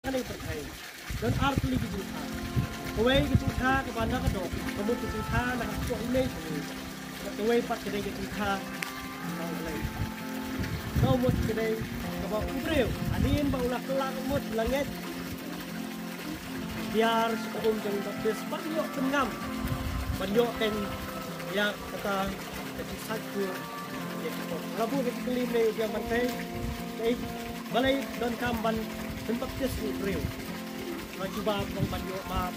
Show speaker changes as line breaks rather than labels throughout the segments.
Ano yung pagkay? Doon artuli gituha. Tuway gituha kabanda ka do. Kamot gituha nakakuha imay kami. Tuway pat kaday gituha. Naulay. Naumot kaday kabang ubriw. Alin ba ulak-ulak umot langit. Biar sa kong jang baptis banyo tengam. Banyo ten ya kata kecisat ku. Rabu kelim ni dia mantai. Baik balai don kamban baptis ubriw. Coba ng banyo map.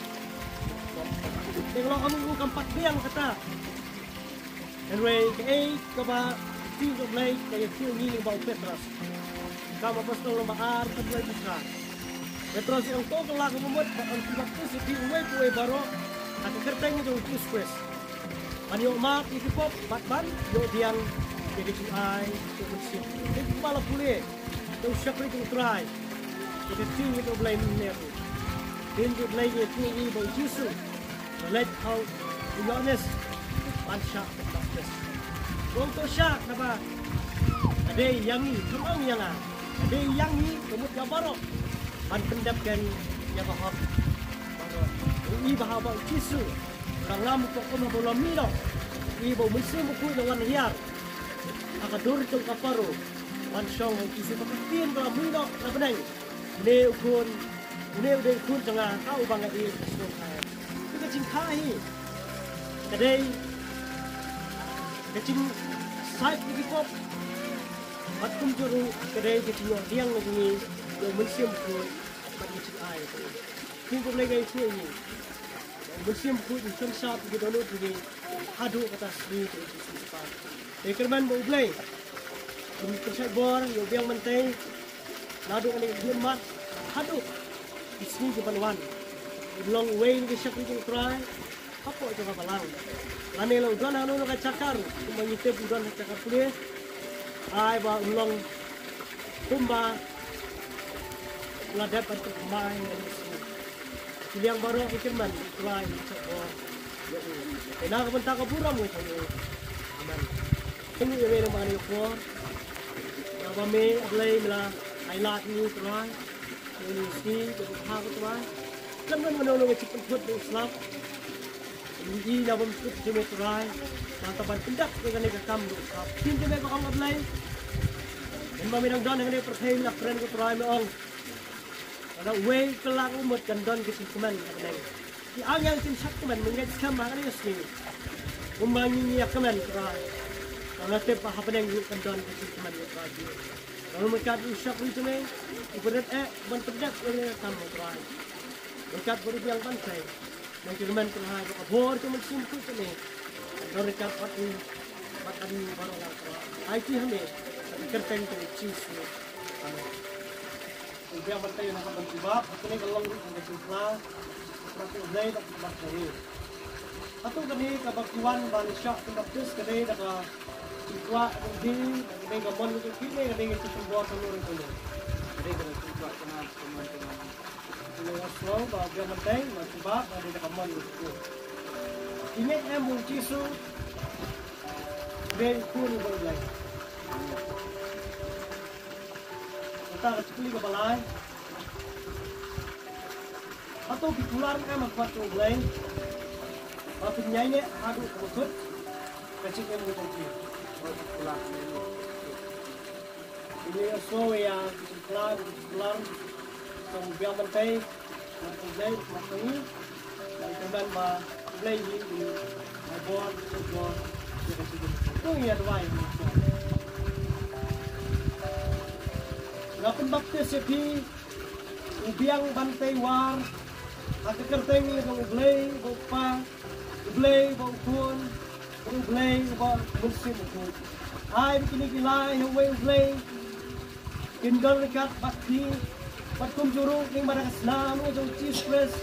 Kalau kamu bukan empat biang kata. Anyway, ke ba tinggal play kayak film ini bau Petras. Kamu pasti lo mahar kedua bisa. Petras yang kau kelak membuat ang baptis di uwe kue baro. Aku kerteng itu Christmas. Banyo map itu pop batban yo diang jadi ai itu bersih. Itu malah boleh. Itu syakri itu try. Itu tinggal itu play ni. Then you play it to me by Jesus. Let how to be honest. One shot of this. Kung to shot na ba? Ada yang ni, kumang yang ah. Ada yang ni, kumut kabaro. An pendap kan yang bahab. Ini bahaba Jesus. Kalau mu kok mau bola milo. Ibu mesti mu kuy dengan hiar. Akadur tu kaparo. One shot yang kisi pakitin bola milo na benang. Ne ukun ini udah ikut tengah kau banget di sekolah. Itu kecing kai. Kadai kecing side di kop. Batum juru kadai kecing diang lagi yang musim pun bagi kecing ai. Tunggu lagi itu ini. Musim pun macam sah di dalam ini. Hadu kata sini tu sesuatu. Ekerman mau beli. Kerja bor, yang biang mentai. Nadu kali dia mat. Hadu. Isni ke panuan. Long way ni siya kung try. Apa itu kapalang. Lani lo udan ano ka cakar. Mengitip udan sa cakar puli. Ay ba ulong tumba. Ladap at kumain. Siliang baro ikirman. Try. Kaya nakapunta ka pura mo ito. Aman. Tingin yung may naman yung for. Nabami, ablay nila. Ay lahat niyo try. Ini sih berhak tu lah. Lama mana orang cepat buat Islam. Ini dalam ikut cuma terai. Lantaran pendak dengan mereka kamu. Cinta mereka kamu apply. Dan meminang don dengan mereka percaya nak friend ke terai mereka. Ada way kelak umut dan don kesimpulan dengan. Di angin simsak keman mengenai skema kan ini. Membangi keman terai. Kalau tepat apa yang kan don kesimpulan terai. Kalau mereka usah itu ni. Ibarat bantuan oleh kamu terakhir. Dekat berbiang pantai. Mencerman terakhir. Bor cuma simpul ni. Kalau dekat pati makan baru lah. IT hame. Kerpen tu cheese ni. Berbiang pantai yang nak bantuan. Aku ni kalau ada simpul. Berarti ulai tak berkali. Atau kini kebakuan bangsa baptis kini dah simpul di dengan gambar itu kini dengan itu semua seluruh itu. Jadi kalau kita kenal teman-teman, kalau slow, bahagia mentai, masih bab, ada rekaman itu. Ini mau cisu, dari pun boleh. Kita sekali ke balai, atau dikular kuat boleh. Tapi nyanyi adu kutut, kecil yang berjanji. Kular. Ini so ya. Kelar, biang mentai, mentai, matui, dan kemudian play di board, football, itu ya dua ini. Lapan bakti sepi, biang bantai war, aku kerteng ini bau play, bau pa, play, bau pun, bau play, bau musim pun. Ay begini gila, yang play. Kindol dekat bakti, batum juru ning marakas namu jong cheese press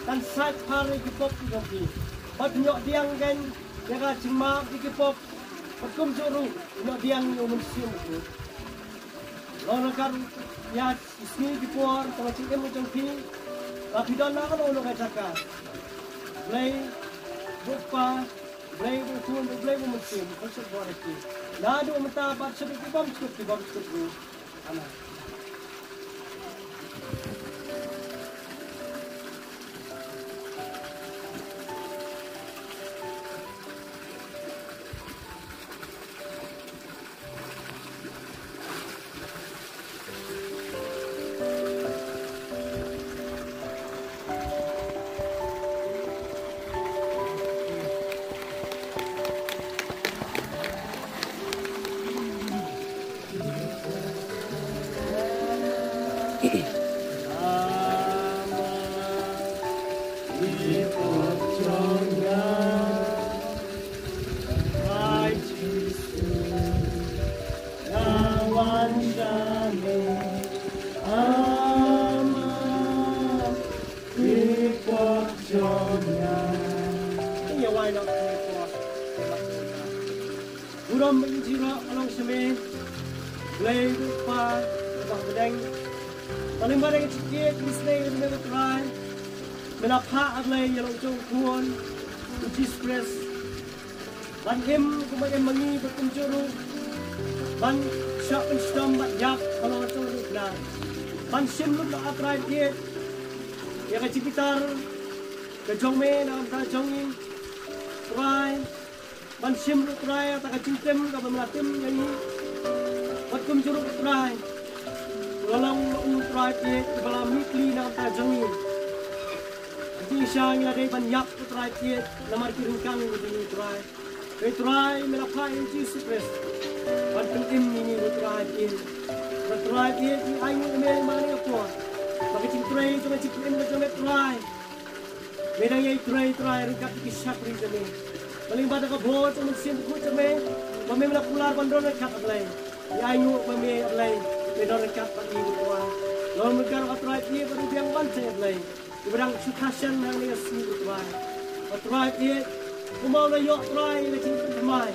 dan side hari kipop di. Bat nyok diang kan, ya ka cima di kipop. Batum juru nyok diang umum sium itu. Lalu kan ya isni kipor, kalau cingkem jong pi, tapi dan nak kalau orang cakap, play, buka, play bukan, play umum sium, konsep buat itu. Nado mata bat sedikit bom, sedikit bom, sedikit. Anak. Iya why not for Uram injira along seme Blay pa Bang bedeng Paling barang cikit Disney Never try Menapa adlay Yalong jong kuon Uji stress Ban him Kumayan mangi Berkunjuru Ban syak penstam Bat yak Kalau macam na Ban sim Lut na atray Kiet Ya ka cikitar Kajong me Na ang kajong in Try Ban sim Lut try At ka cintem Ka pemelatim Yang Bat kumjuru try Walang try Kiet Ibalam mitli Na ang kajong in Jadi siya Ilagay banyak Try Kiet Namar kiringkang Ini try Kaya try Melapay Ang Jesus Christ Ban pentim Ini try Kiet Try Kiet Ayo email Mani ako Bagi try Itu macam Ini try Medang yay try Ringkat Kisyak rin kami Maling bata ka buhat Ang magsin ko kami Mami melakular Bandron Ringkat ablay Ayo mami ablay Medang ringkat Pati ko Lalu magkaro ka try Kiet Pati biyang bantay ablay Ibarang sukasyan Nang niya sini try Try Kiet Kumaw na yok try Na cinta kumay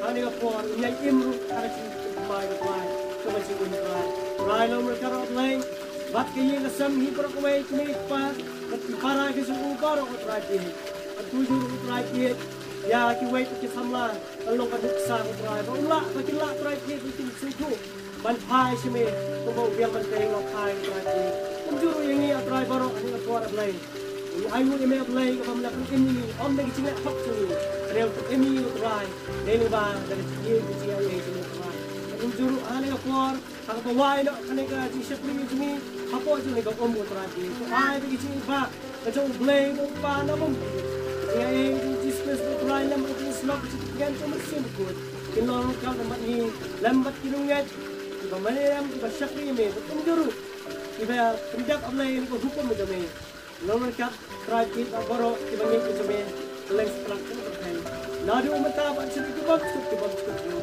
Hani ka po Iyay imru Kara cinta kumay Try Kuma cinta try Try lalu magkaro ablay Bat kayo nasam Hipara kumay Kumilik pa At para ka sa uparo ko try Kiet At tuyo ko try Kiet Ya kiway ko kisamla Talong ka duksa ko try Maula Makila try Kiet Itin suko Manpay siya may Kumaw biyang mantay Ngapay try Kiet Kumjuro yung iya try baro Ano nga kuwara ablay Ayaw yung may ablay Kapag malakang imi Om na gisinga Hap sa iyo Kaya yung imi yung try Dahil ba Dari siya yung siya yung try Kumjuro Ano nga kuwara Kakapaway na Kanay ka Siya puli yung sumi Hapo yung ikaw Om mo try Kiet Ay bagi siya iba Kacang ablay Nung pa na mong Kaya yung Jesus na try Lambat yung slap Siyan ko magsimukot Kinulong ka Lambat ni Lambat kinungat Iba malayam Iba syakri yung may Kumjuro Iba tidak ablay Ini ko hukum mo kami Lalu kat try Kiet Baro Iba ngayon ko kami Kalay sa plang Nado umatapan Siya ito bagskot